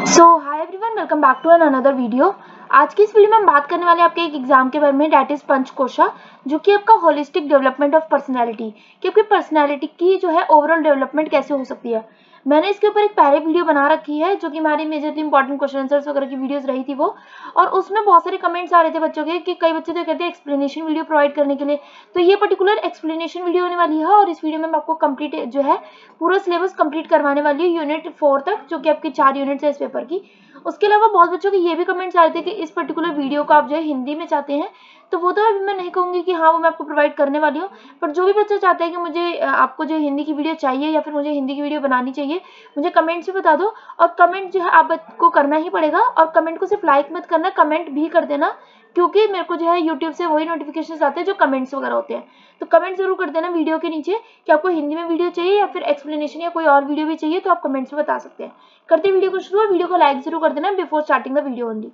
So hi everyone, welcome back to another video. आज की इस वीडियो में हम बात करने वाले हैं आपके एक एग्जाम के बारे में, डेट इज पंचकोशा, जो कि आपका होलिस्टिक डेवलपमेंट ऑफ पर्सनैलिटी, कि आपकी पर्सनैलिटी की जो है ओवरऑल डेवलपमेंट कैसे हो सकती है। मैंने इसके ऊपर एक पहले वीडियो बना रखी है जो कि हमारी मेजरली इंपॉर्टेंट क्वेश्चन आंसर्स वगैरह की वीडियोस रही थी वो, और उसमें बहुत सारे कमेंट्स आ रहे थे बच्चों के कि कई बच्चे तो कहते हैं एक्सप्लेनेशन वीडियो प्रोवाइड करने के लिए। तो ये पर्टिकुलर एक्सप्लेनेशन वीडियो होने वाली है और इस वीडियो में मैं आपको कंप्लीट जो है पूरा सिलेबस कंप्लीट करवाने वाली हूँ यूनिट 4 तक, जो कि आपकी 4 यूनिट्स है इस पेपर की। उसके अलावा बहुत बच्चों के ये भी कमेंट्स आए थे कि इस पर्टिकुलर वीडियो को आप जो है हिंदी में चाहते हैं, तो वो तो अभी मैं नहीं कहूँगी कि हाँ वो मैं आपको प्रोवाइड करने वाली हूँ, पर जो भी बच्चा चाहता है कि मुझे आपको जो हिंदी की वीडियो चाहिए या फिर मुझे हिंदी की वीडियो बनानी चाहिए, मुझे कमेंट्स में बता दो। और कमेंट जो है आपको करना ही पड़ेगा, और कमेंट को सिर्फ लाइक मत करना, कमेंट भी कर देना, क्योंकि मेरे को जो है यूट्यूब से वही नोटिफिकेशन आते हैं जो कमेंट्स वगैरह होते हैं। तो कमेंट जरूर कर देना वीडियो के नीचे कि आपको हिंदी में वीडियो चाहिए या फिर एक्सप्लेनेशन या कोई और वीडियो भी चाहिए, तो आप कमेंट्स में बता सकते हैं। करते वीडियो को शुरू, और वीडियो को लाइक जरूर कर देना before starting the video only.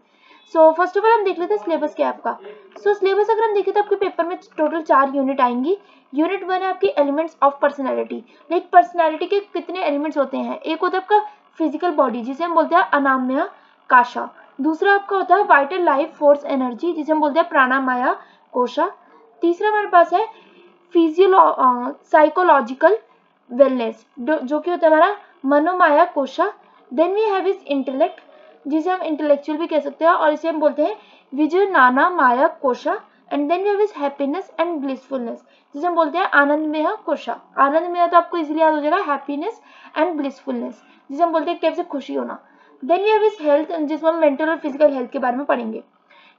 So first of all हम देख लेते हैं सिलेबस क्या है आपका। सिलेबस अगर हम देखें तो आपके पेपर में टोटल 4 यूनिट आएंगी। यूनिट 1 है आपकी elements of personality, like personality के कितने एलिमेंट्स होते हैं। एक होता है आपका फिजिकल बॉडी, जिसे हम बोलते हैं अनाम्य काशा। दूसरा आपका होता है वाइटल लाइफ फोर्स एनर्जी, जिसे हम बोलते हैं प्राणामाया कोशा। तीसरा हमारे पास है साइकोलॉजिकल वेलनेस, जो कि होता है हमारा मनोमाया कोशा। Then we have is intellect, जिसे हम इंटेलेक्चुअल भी कह सकते हैं, और इसे हम बोलते हैं विजयनाना माया कोशा। And then we have is happiness and blissfulness, जिसे हम बोलते हैं आनंदमय कोशा। आनंदमय तो आपको इजीली याद हो जाएगा, हैप्पीनेस एंड ब्लिसफुलनेस, जिसे हम बोलते हैं एक टाइप से खुशी होना। Then we have is health, जिसमें हम मेंटल और फिजिकल हेल्थ के बारे में पढ़ेंगे।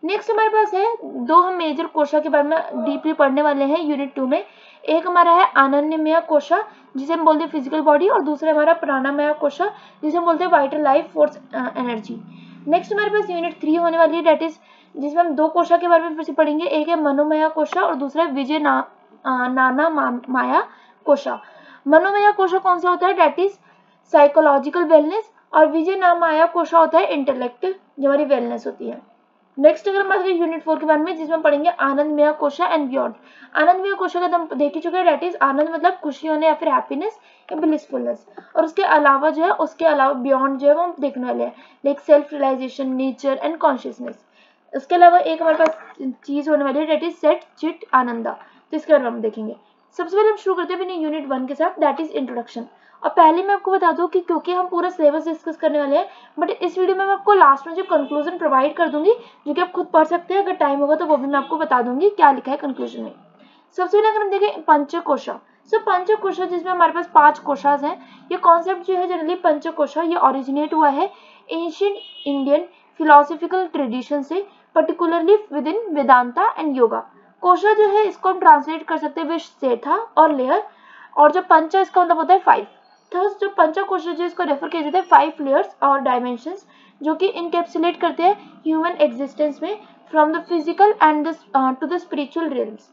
नेक्स्ट हमारे पास है दो हम मेजर कोशा के बारे में डीपली पढ़ने वाले हैं यूनिट 2 में। एक हमारा है आनंदमय कोशा, जिसे हम बोलते हैं फिजिकल बॉडी, और दूसरा हमारा प्राणामय कोशा, जिसे हम बोलते हैं vital life force energy. Next हमारे पास यूनिट 3 होने वाली है, डेट इज जिसमें हम दो कोशा के बारे में फिर से पढ़ेंगे। एक है मनोमय कोशा और दूसरा है नाना माया कोशा। मनोमय कोशा कौन सा होता है, डेट इज साइकोलॉजिकल वेलनेस, और विजय नाम माया कोशा होता है इंटेलेक्ट, जो हमारी वेलनेस होती है। नेक्स्ट अगर हम बात करें यूनिट 4 के बारे में, जिसमें पढ़ेंगे आनंदमय कोशा एंड बियॉन्ड। आनंदमय कोशा का हम देख ही चुके हैं, डेट इज आनंद मतलब खुशी होने या फिर हैप्पीनेस या ब्लिसफुलनेस, और उसके अलावा जो है उसके अलावा बियॉन्ड जो है वो हम देखने वाले हैं, like self realisation, nature and consciousness. उसके अलावा एक हमारे पास चीज होने वाली है, डेट इज सेट चिट आनंदा, तो इसके बारे में हम देखेंगे। सबसे पहले हम शुरू करते हैं अपने यूनिट 1 के साथ, दैट इज इंट्रोडक्शन। और पहले मैं आपको बता दूं कि क्योंकि हम पूरा सिलेबस डिस्कस करने वाले हैं, बट इस वीडियो में मैं आपको लास्ट में जो कंक्लूजन प्रोवाइड कर दूंगी, जो कि आप खुद पढ़ सकते हैं, अगर टाइम होगा तो वो भी मैं आपको बता दूंगी क्या लिखा है कंक्लूजन में। सबसे पहले अगर हम देखें पंचकोशा, पंचकोशा जिसमें हमारे पास 5 कोशास हैं। ये कॉन्सेप्ट जो है जनरली पंचकोशा ये ओरिजिनेट हुआ है एंशिएंट इंडियन फिलोसॉफिकल ट्रेडिशन से, particularly with in Vedanta and yoga. कोशा जो है इसको हम ट्रांसलेट कर सकते हैं विद सेठा और लेयर, और जो पंच इसका मतलब होता है 5। थर्स जो पंचकोशा जो इसको रेफर किया जाता है 5 लेयर्स और डायमेंशंस, जो कि इनकैप्सुलेट करते हैं ह्यूमन एग्जिस्टेंस में from the physical and to the spiritual realms.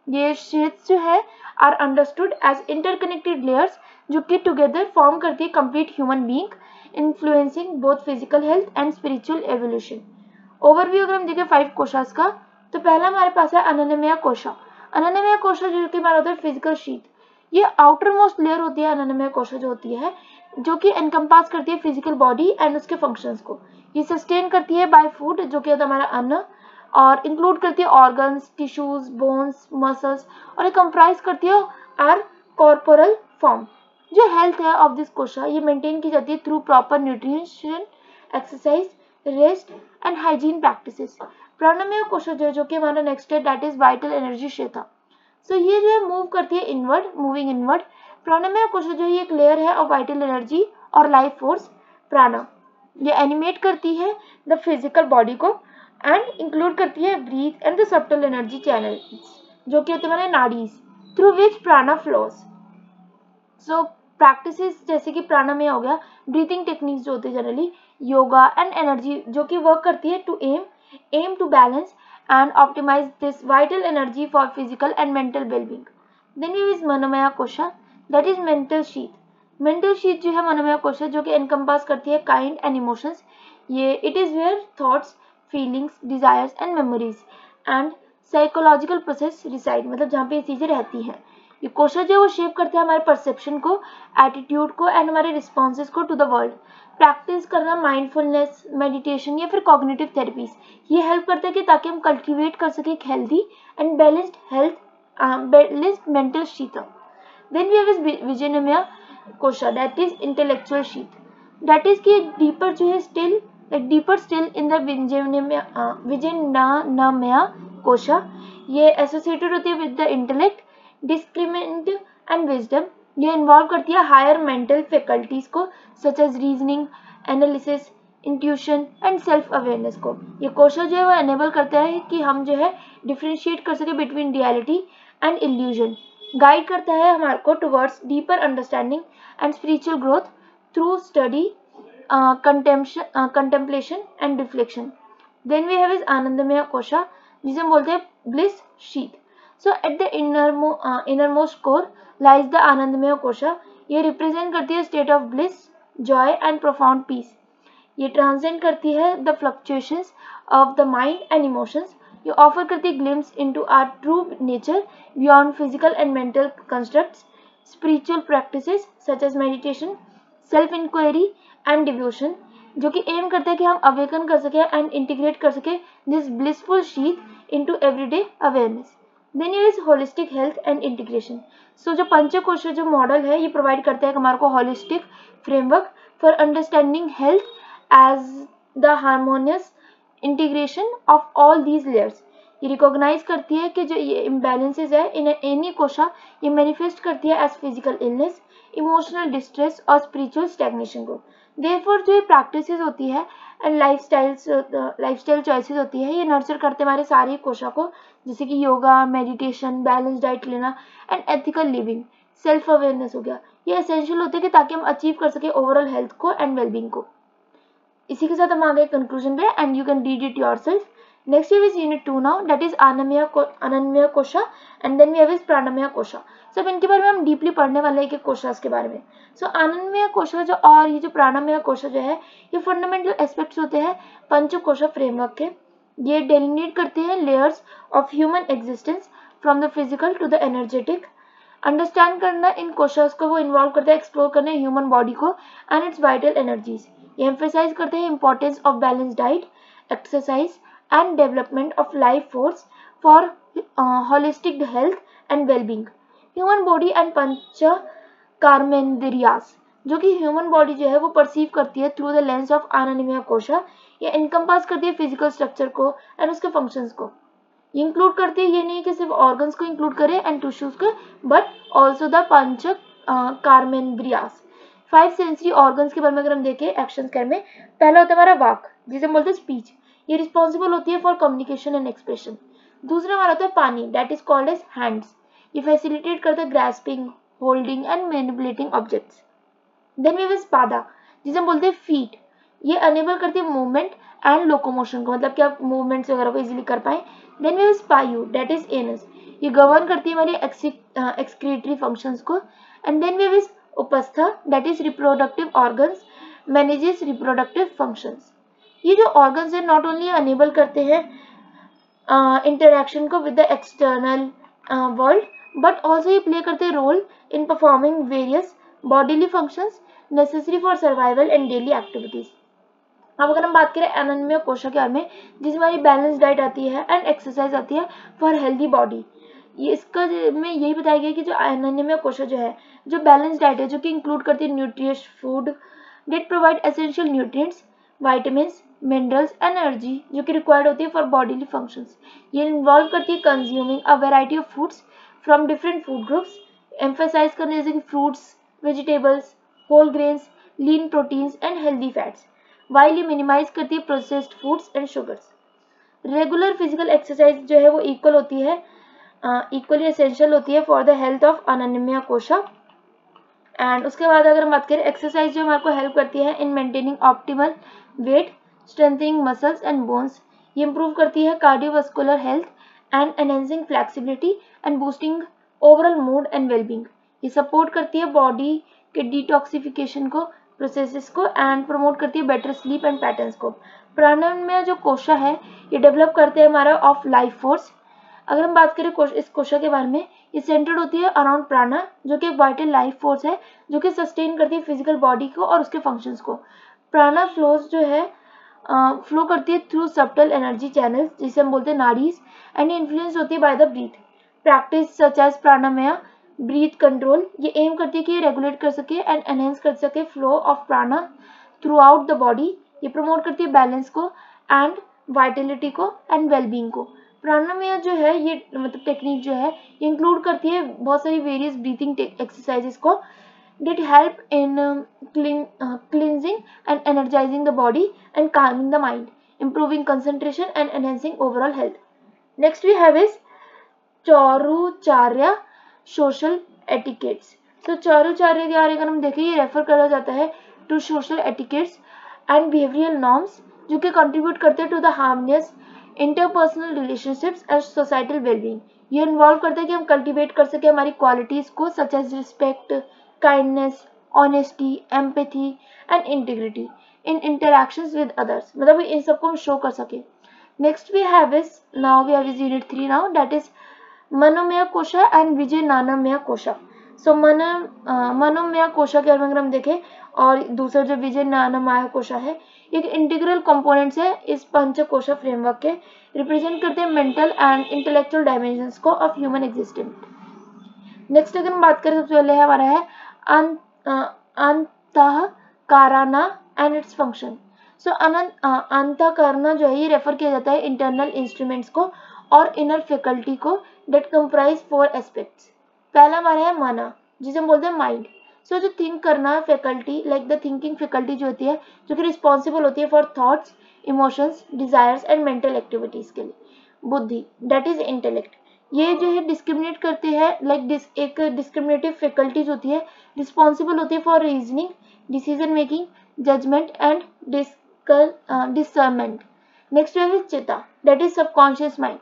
ये शेड्स जो है are understood as interconnected layers, जो कि टुगेदर फॉर्म करती है complete human being, influencing both physical health and spiritual evolution. Overview अगर हम देखें 5 कोशास का, तो पहला हमारे पास है अनन्यमय कोशा। अनन्यमय कोशा जो कि हमारा होता है फिजिकल शीथ। ये आउटर मोस्ट लेयर होती है अनन्यमय कोशा जो होती है, जो कि एनकम्पास करती है फिजिकल बॉडी एंड उसके फंक्शंस को। ये सस्टेन करती है बाय फूड, जो कि होता है हमारा अन्न, और इंक्लूड करती है ऑर्गन्स, टिश्यूज, बोन्स, मसल्स, और ये कंप्राइज करती है आर कॉर्पोरल फॉर्म। जो हेल्थ है ऑफ दिस कोशा ये मेंटेन की जाती है through proper nutrition, exercise, rest and hygiene practices. प्राणामय कोशा जो कि हमारा नेक्स्ट है, दैट इज वाइटल एनर्जी क्षेत्र। ये जो है मूव करती है इनवर्ड, मूविंग इनवर्ड। प्राणामय कोशा जो है एक लेयर है ऑफ वाइटल एनर्जी और लाइफ फोर्स प्राणा। ये एनिमेट करती है द फिजिकल बॉडी को एंड इंक्लूड करती है breath and the subtle energy channel, जो कि होते हैं नाड़ीज, थ्रू विच प्राणा फ्लोज। प्रैक्टिसेस जैसे कि प्राणामय हो गया, ब्रीथिंग टेक्निक्स जो होते हैं जनरली, योगा एंड एनर्जी जो कि वर्क करती है to aim to balance and optimize this vital energy for physical and mental well-being. Then here is Manomay kosha, that is mental sheath. Mental sheath जो है मनोमय कोशा, जो कि encompass करती है kind and emotions. ये it is where thoughts, feelings, desires and memories and psychological process reside, मतलब जहाँ पे ये चीजें रहती हैं। ये कोशा जो है वो शेप करते हैं हमारे परसेप्शन को, एटीट्यूड को एंड हमारे रिस्पॉन्सेज को टू द वर्ल्ड। प्रैक्टिस करना माइंडफुलनेस, मेडिटेशन या फिर कॉग्निटिव थेरेपीज, ये हेल्प करता है कि ताकि हम कल्टिवेट कर सके एक healthy and balanced mental sheath. Then we have विजयनमय कोशा, that is intellectual sheath, that is कि डीपर जो है still deeper still in the विजयनमय कोशा, ये एसोसिएटेड होती है with the intellect, discriminant and wisdom. ये इन्वॉल्व करती है हायर मेंटल फैकल्टीज को such as reasoning, analysis, intuition and self awareness को। ये कोशा जो है वो एनेबल करता है कि हम जो है डिफ्रेंशिएट कर सके between reality and illusion, guide करता है हमारे को towards deeper understanding and spiritual growth through study, contemplation and reflection. Then we have is आनंदमय कोशा, जिसे हम बोलते हैं bliss sheath. So at the innermost core lies the आनंदमय कोशा. ये represent करती है state of bliss, joy and profound peace. ये transcend करती है the fluctuations of the mind and emotions. ये offer करती है glimpse into our true nature beyond physical and mental constructs. Spiritual practices such as meditation, self inquiry and devotion, जो कि M करता है कि हम अवेकन कर सके एंड इंटीग्रेट कर सके this blissful sheath into everyday awareness. Then is holistic health and integration. So जो पंचकोश जो मॉडल है ये प्रोवाइड करता है हमारे को holistic framework for understanding health as the harmonious integration of all these layers. ये रिकॉग्नाइज करती है कि जो ये इम्बैलेंसेज है इन एनी कोशा, ये मैनिफेस्ट करती है as physical illness, emotional distress और स्पिरिचुअल स्टैग्नेशन को। देयरफॉर जो ये प्रैक्टिसेस होती है एंड लाइफस्टाइल चॉइसेस होती है, ये नर्चर करते हमारे सारे कोशा को, जैसे कि योगा, मेडिटेशन, बैलेंस डाइट लेना and ethical living, self awareness हो गया। ये एसेंशियल होते हैं कि ताकि हम अचीव कर सके ओवरऑल हेल्थ को एंड वेलबींग को। इसी के साथ हम आ गए कंक्लूजन पे and you can read it yourself. Next we have is unit 2 now, that is आनंदमय कोशा and then we have is प्राणमय कोशा। सब इनके बारे में हम डीपली पढ़ने वाले हैं कोशास के बारे में। सो आनंदमय कोशा जो और ये जो प्राणमय कोशा जो है, ये फंडामेंटल एस्पेक्ट्स होते हैं पंचकोशा फ्रेमवर्क के। ये डेलिनेट करते हैं layers of human existence from the physical to the energetic. Understand करना इन कोशास को वो इन्वॉल्व करता है एक्सप्लोर करने ह्यूमन बॉडी को एंड इट्स वाइटल एनर्जीज। ये एम्फेसाइज करते हैं importance of balance diet, exercise and development of life force for holistic health and well-being. Human body and pancha karmendriyas, जो कि ह्यूमन बॉडी जो है वो परसीव करती है थ्रू द लेंस ऑफ आनंदमय कोशा। ये इनकम्पास करती है फिजिकल स्ट्रक्चर को एंड उसके फंक्शंस को। ये इंक्लूड करती है, ये नहीं कि सिर्फ ऑर्गन्स को इंक्लूड करे एंड टिश्यूज को, बट ऑल्सो द पंच कार्मेंद्रियास। 5 सेंसरी ऑर्गन्स के बारे में अगर हम देखें एक्शन कर में, पहला होता है हमारा वाक, जिसे हम बोलते हैं स्पीच, ये रिस्पॉन्सिबल होती है फॉर कम्युनिकेशन एंड एक्सप्रेशन। दूसरा हमारा होता है pani, that is called as hands, ये फैसिलिटेट करता है grasping, holding and manipulating objects. Then we have pada, जिसे हम बोलते हैं फीट, ये अनेबल करती है मूवमेंट एंड लोकोमोशन को, मतलब कि आप मूवमेंट्स वगैरह को इजीली कर पाए। देन वी हैव स्पायू, दैट इज एनस, ये गवर्न करती है हमारी एक्सक्रीटरी फंक्शंस को। एंड देन वी हैव उपस्था, that is reproductive organs, manages reproductive functions. ये जो ऑर्गन्स है नॉट ओनली अनेबल करते हैं इंटरैक्शन को with the external world, but also ये प्ले करते हैं role in performing various bodily functions necessary for survival and daily activities. अब अगर हम बात करें आनंदमय कोशा के बारे में, जिसमें हमारी बैलेंस डाइट आती है एंड एक्सरसाइज आती है फॉर हेल्दी बॉडी, ये इसका में यही बताया गया कि जो आनंदमय कोशा जो है, जो बैलेंस डाइट है, जो कि इंक्लूड करती है nutritious food that provide essential nutrients, vitamins, minerals, energy जो कि रिक्वायर्ड होती है फॉर बॉडीली फंक्शंस। ये इन्वॉल्व करती है consuming a variety of foods from different food groups, emphasise करने जैसे कि fruits, vegetables, whole grains, lean proteins and healthy fats, while ये मिनिमाइज करती है processed foods and sugars. Regular physical exercise जो है वो इक्वल होती है, इक्वली एसेंशियल होती है फॉर द हेल्थ ऑफ आनंदमय कोशा। एंड उसके बाद अगर हम बात करें एक्सरसाइज जो हमारे को हेल्प करती है in maintaining optimal weight, strengthening muscles and bones, ये इंप्रूव करती है cardiovascular health and enhancing flexibility and boosting overall mood and wellbeing. ये सपोर्ट करती है बॉडी के डिटॉक्सिफिकेशन को, प्रोसेसेस को एंड प्रमोट करती है बेटर स्लीप एंड पैटर्न्स को। प्राणायाम में जो कोशा है ये डेवलप करते हैं हमारा ऑफ लाइफ फोर्स, अगर हम बात करें इस कोशा के बारे में, ये सेंटर्ड होती है अराउंड प्राणा, जो कि एक वाइटल लाइफ फोर्स है जो कि सस्टेन करती है फिजिकल बॉडी को और उसके फंक्शंस को। प्राणा फ्लोज जो है फ्लो करती है थ्रू सब्टल एनर्जी चैनल्स, जिसे हम बोलते हैं नाड़ीज, एंड इन्फ्लुएंस होती है by the breath. Practice such as pranayama, breath control, ये एम करती है कि ये रेगुलेट कर सके एंड एनहेंस कर सके फ्लो ऑफ प्राणा थ्रू आउट द बॉडी। ये प्रमोट करती है बैलेंस को एंड वाइटलिटी को एंड वेलबींग को। प्राणायाम जो है ये मतलब टेक्निक जो है ये इंक्लूड करती है बहुत सारी वेरियस ब्रीथिंग एक्सरसाइजेस को, that help in cleansing and energizing the body and calming the mind, improving concentration and enhancing overall health. Next we have is चौरुचार्य social etiquettes. So चौरुचार्य के बारे में हम देखें, ये रेफर करा जाता है to social etiquettes and behavioral norms जो कि contribute करते हैं to the harmonious interpersonal relationships and societal well-being. ये इन्वॉल्व करता है कि हम कल्टिवेट कर सके हमारी क्वालिटीज को such as respect, kindness, honesty, empathy and integrity in interactions with others, मतलब इन सबको हम शो कर सके। Next we have is unit 3 now, that is Manomay kosha and विजयनानमय kosha. So मनोमय कोशा के बारे में हम देखें और दूसरा जो विजयनानमय कोशा है, एक इंटीग्रल कंपोनेंट्स है इस पंचकोशा फ्रेमवर्क के, रिप्रेजेंट करते हैं मेंटल एंड इंटेलेक्चुअल डायमेंशंस को ऑफ ह्यूमन एग्जिस्टेंस। नेक्स्ट अगर हम बात करें, सबसे पहले हमारा है अंतःकारना एंड इट्स फंक्शन। सो अंतःकारना जो है ये रेफर किया जाता है इंटरनल इंस्ट्रूमेंट्स को और इनर फैकल्टी को डेट कंप्राइज 4 एस्पेक्ट्स। पहला हमारा है मना, जिसे हम बोलते हैं माइंड। सो जो थिंक करना faculty, like the thinking faculty जो होती है, जो कि रिस्पॉन्सिबल होती है for thoughts, emotions, desires and mental activities के लिए। बुद्धि, दैट इज इंटेलेक्ट, ये जो है डिस्क्रिमिनेट करते हैं, लाइक एक डिस्क्रिमिनेटिव फैकल्टीज होती है, रिस्पॉन्सिबल होती है for reasoning, decision making, judgement and discernment. Next है chitta, that is subconscious mind.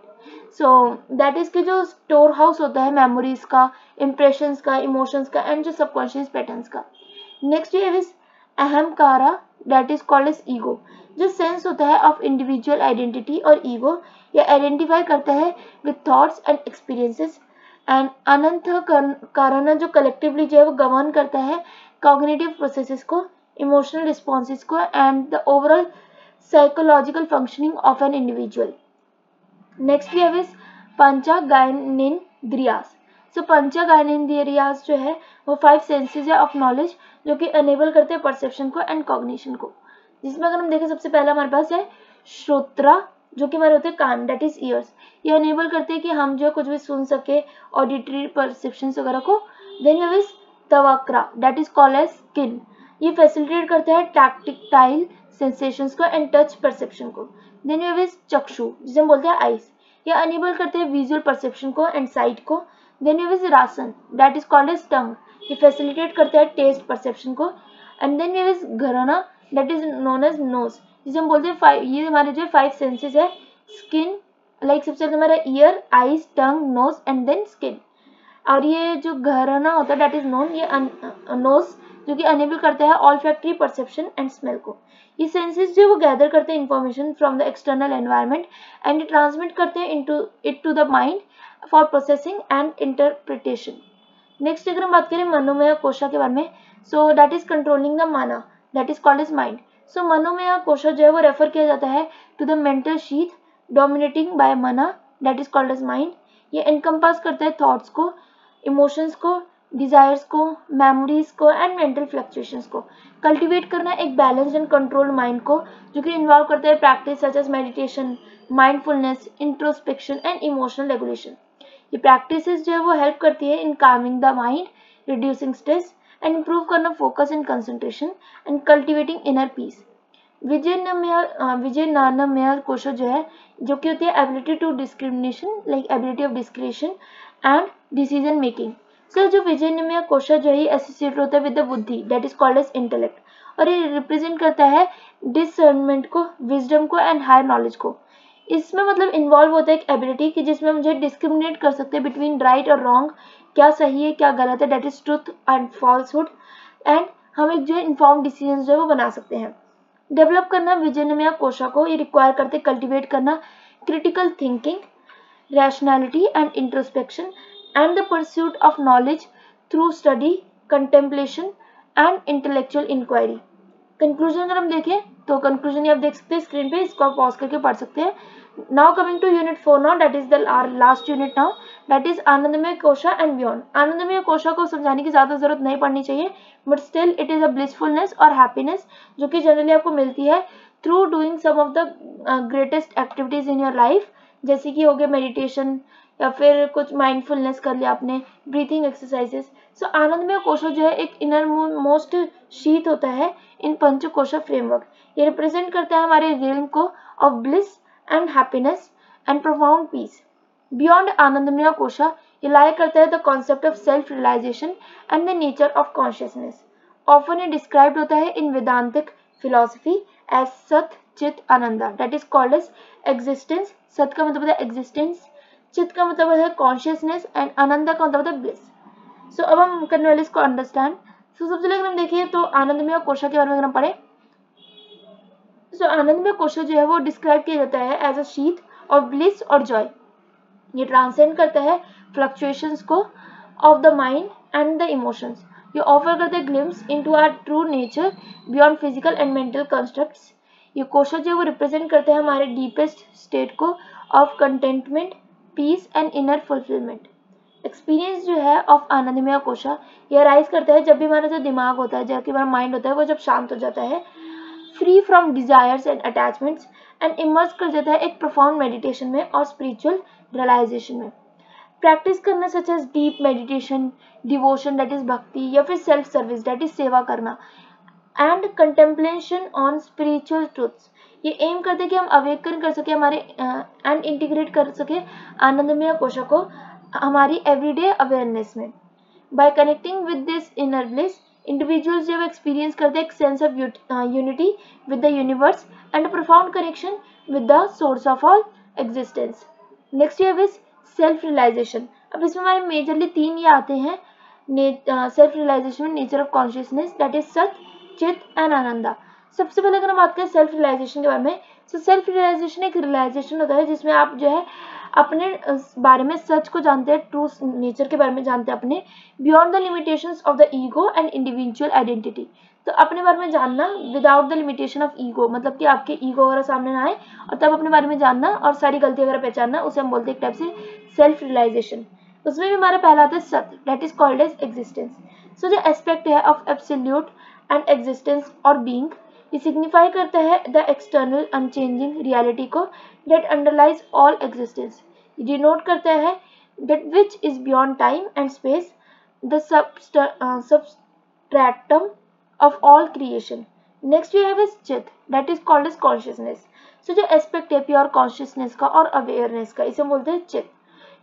So that is के जो स्टोर हाउस होता है मेमोरीज का, इंप्रेशंस का, इमोशंस का एंड जो सबकॉन्शियस पैटर्न्स का। नेक्स्ट है अहंकारा, that is called as ego, जो सेंस होता है ऑफ इंडिविजुअल आइडेंटिटी और ईगो, ये आइडेंटिफाई करता है with thoughts and experiences. And अनंतःकारना जो कलेक्टिवली जो है वो गवर्न करता है कॉग्निटिव प्रोसेसेस को, इमोशनल रिस्पॉन्सेस को and the overall psychological functioning of an individual. Next we have is पंचज्ञानेंद्रियास। सो पंचज्ञानेंद्रियास जो है वो 5 सेंसेस है ऑफ नॉलेज जो कि एनेबल करते हैं परसेप्शन को एंड कॉग्निशन को, जिसमें अगर हम देखें सबसे पहला हमारे पास है श्रोत्रा, जो कि हमारे होते हैं कान, दैट इज ईयर्स, ये एनेबल करते हैं कि हम जो कुछ भी सुन सके ऑडिटरी परसेप्शंस वगैरह को। देन वी इज तवक्रा, that is called as skin, ये फैसिलिटेट करता है टैक्टाइल सेंसेशंस को एंड टच परसेप्शन को। देन वी इज चक्षु, जिसे हम बोलते हैं आइस, ये एनेबल करते हैं विजुअल परसेप्शन को एंड साइट को। देन वी इज रासन, that is called as tongue, ये फैसिलिटेट करता है टेस्ट परसेप्शन को। एंड देन वी इज घराना, that is known as nose, जिसे हम बोलते हैं ये हमारे जो 5 सेंसेस है, स्किन, लाइक सबसे पहले हमारा ear, eyes, tongue, nose and then skin. और ये जो घराना होता है दैट इज नोन, ये नोज जो कि अनेबल करता है ऑल्फैक्टरी परसेप्शन एंड स्मेल को। ये सेंसेस जो वो गैदर करते हैं information from the external environment and transmit करते हैं it to the mind for processing and interpretation. Next अगर हम बात करें मनोमय कोशा के बारे में, so that is controlling the माना, that is called as mind. So मनोमय कोशा जो है वो रेफर किया जाता है to the mental sheath dominating by मना, that is called as mind. ये एनकम्पास करता है थॉट्स को, इमोशंस को, डिजायर्स को, मेमोरीज को एंड मेंटल फ्लक्चुएशंस को। कल्टिवेट करना एक बैलेंस्ड एंड कंट्रोल्ड माइंड को, जो कि इन्वॉल्व करता है practice such as meditation, mindfulness, introspection and emotional regulation. ये प्रैक्टिसेस जो है वो हेल्प करती है in calming the mind, reducing stress and improve करना focus and concentration and cultivating inner peace. विजयनानमय कोशा जो है, जो कि होती है ability to discrimination, like ability of discrimination and decision making. So जो विजयनानमय कोशा जो है एसोसिएट होता है विद द बुद्धि, that is called as intellect, और ये रिप्रेजेंट करता है डिसर्नमेंट को, विजडम को एंड हायर नॉलेज को। इसमें मतलब इन्वॉल्व होता है एक एबिलिटी कि जिसमें हम जो डिस्क्रिमिनेट कर सकते हैं बिटवीन राइट और रॉन्ग, क्या सही है क्या गलत है, that is truth and falsehood, and हम एक जो है इन्फॉर्म डिसीजन जो है वो बना सकते हैं। डेवलप करना विजयनानमय कोशा को ये रिक्वायर करते कल्टिवेट करना critical thinking, rationality and introspection, and the pursuit of knowledge through study, contemplation and intellectual inquiry. Conclusion अगर हम देखें तो कंक्लूजन ये आप देख सकते हैं स्क्रीन पे, इसको आप पॉज करके पढ़ सकते हैं. Now coming to unit 4 now, that is the our last unit now, that is anandamaya kosha and beyond. Anandamaya kosha को समझाने की ज्यादा जरूरत नहीं पड़नी चाहिए, but still it is a blissfulness और हैप्पीनेस जो कि जनरली आपको मिलती है through doing some of the greatest activities in your life, जैसे कि हो गया मेडिटेशन या फिर कुछ माइंडफुलनेस कर लिया आपने, ब्रीथिंग एक्सरसाइजेस. सो आनंदमय कोशा जो है एक इनर मोस्ट शीत होता है इन पंचकोशा फ्रेमवर्क. ये रिप्रेजेंट करता है हमारे रियल्म को of bliss and happiness and profound peace. Beyond anandamaya kosha ये लाई करता है the concept of self realisation and the nature of consciousness. Often ये डिस्क्राइब्ड होता है in Vedantic philosophy as sat chit ananda, that is called as existence. Sat का मतलब है एग्जिस्टेंस, चित का मतलब है कॉन्शियसनेस एंड आनंदा का मतलब है ब्लिस. सो अब हम करने वाले इसको अंडरस्टैंड. सो सबसे पहले अगर हम देखिए तो आनंदमय कोशा के बारे में अगर हम पढ़े, सो आनंदमय कोशा जो है वो डिस्क्राइब किया जाता है as a sheet of bliss और जॉय. ये ट्रांसेंड करता है फ्लक्चुएशंस को of the mind and the emotions. ये ऑफर करता है glimpse into our true nature beyond physical and mental constructs. ये कोशा जो है वो रिप्रेजेंट करता है हमारे डीपेस्ट स्टेट को of contentment, peace and inner fulfilment. Experience जो है ऑफ आनंदमय कोशा ये राइज करता है जब भी हमारा जो दिमाग होता है, जबकि हमारा माइंड होता है, वो जब शांत हो जाता है, free from desires and attachments, and emerge कर जाता है एक प्रोफाउंड मेडिटेशन में और स्पिरिचुअल रियलाइजेशन में. प्रैक्टिस करना such as deep meditation, devotion that is bhakti, या फिर self service that is seva करना, and contemplation on spiritual truths. ये एम करते हैं कि हम अवेकन कर सके हमारे एंड इंटीग्रेट कर सके आनंदमय कोशा को हमारी एवरीडे अवेयरनेस में. By connecting with this inner bliss, individuals जब एक्सपीरियंस करते हैं एक sense of unity with the universe and a profound connection with the source of all existence. Next year is self realisation. अब इसमें हमारे majorly 3 ये आते हैं सेल्फ रियलाइजेशन में, nature of consciousness that is sat, chit and Ananda. सबसे पहले अगर हम बात करें सेल्फ रियलाइजेशन के बारे में, तो सेल्फ रियलाइजेशन एक रियलाइजेशन होता है जिसमें आप जो है अपने बारे में सच को जानते हैं, ट्रू नेचर के बारे में जानते हैं अपने, beyond the limitations of the ego and individual identity. तो अपने बारे में जानना without the limitation of ego, मतलब कि आपके ईगो वगैरह सामने ना आए और तब अपने बारे में जानना और सारी गलती वगैरह पहचानना, उसे हम बोलते हैं एक टाइप से सेल्फ रियलाइजेशन. उसमें भी हमारा पहला आता है सत, that is called as existence. So जो एस्पेक्ट है ऑफ एब्सोल्यूट एंड एग्जिस्टेंस और बीइंग, ये सिग्निफाई करता है द एक्सटर्नल अनचेंजिंग रियलिटी को दैट अंडरलाइज ऑल एग्जिस्टेंस. ये डिनोट करता है that which is beyond time and space, the substratum of all creation. Next we have is चित, that is called as consciousness. So जो aspect है pure consciousness का और awareness का, इसे हम बोलते हैं चित.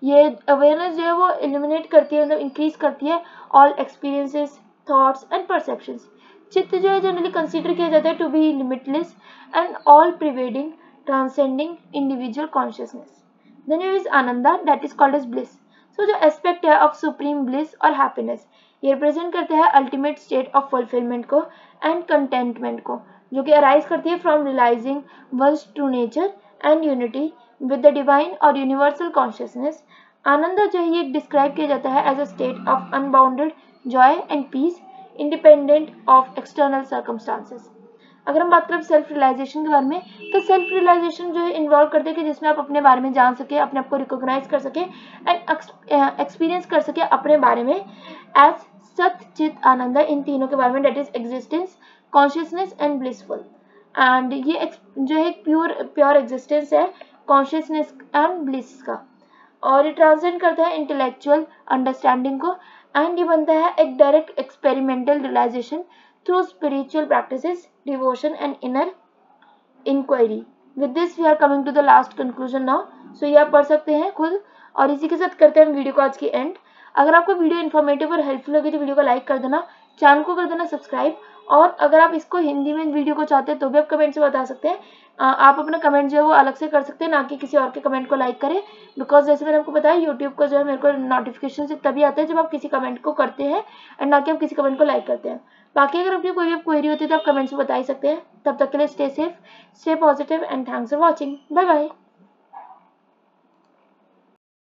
ये अवेयरनेस जो है वो इल्यूमिनेट करती है, मतलब इंक्रीज करती है all experiences, thoughts and perceptions. चित्त जो है जनरली कंसीडर किया जाता है to be limitless and all pervading, transcending individual consciousness. Then is आनंदा, that is called as bliss. So जो एस्पेक्ट है ऑफ सुप्रीम ब्लिस और हैप्पीनेस, ये रिप्रेजेंट करते हैं अल्टीमेट स्टेट ऑफ फुलफिलमेंट को एंड कंटेंटमेंट को, जो कि अराइज करती है from realising one's true nature and unity with the divine और यूनिवर्सल कॉन्शियसनेस. आनंद जो है ये डिस्क्राइब किया जाता है as a state of unbounded joy and peace independent of external circumstances. अगर हम बात करें सेल्फ रियलाइजेशन के बारे में, तो सेल्फ रियलाइजेशन जो है इन्वॉल्व करते हैं कि जिसमें आप अपने बारे में जान सके, अपने आप को रिकॉग्नाइज कर सके एंड एक्सपीरियंस कर सके अपने बारे में एज सत, चित, आनंद, इन तीनों के बारे में, that is existence, consciousness and blissful. And ये जो है प्योर एग्जिस्टेंस है कॉन्शियसनेस एंड ब्लिस का, और ये ट्रांसेंड करता है इंटेलेक्चुअल अंडरस्टैंडिंग को, एंड ये बनता है एक direct experimental realisation through spiritual practices, devotion and inner inquiry. With this we are coming to the last conclusion now. So ये आप पढ़ सकते हैं खुद, और इसी के साथ करते हैं वीडियो को आज की एंड. अगर आपको वीडियो इन्फॉर्मेटिव और हेल्पफुल लगी तो वीडियो को लाइक कर देना, चैनल को कर देना सब्सक्राइब, और अगर आप इसको हिंदी में वीडियो को चाहते हैं तो भी आप कमेंट से बता सकते हैं. आप अपना कमेंट जो है वो अलग से कर सकते हैं, ना कि किसी और के कमेंट को लाइक करें, बिकॉज जैसे मैंने आपको बताया यूट्यूब को जो है मेरे को नोटिफिकेशन से तभी आता है जब आप किसी कमेंट को करते हैं एंड ना कि आप किसी कमेंट को लाइक करते हैं. बाकी अगर आपकी कोई भी क्वेरी होती है तो आप कमेंट से बता ही सकते हैं. तब तक के लिए stay safe, stay positive and thanks for watching. Bye bye.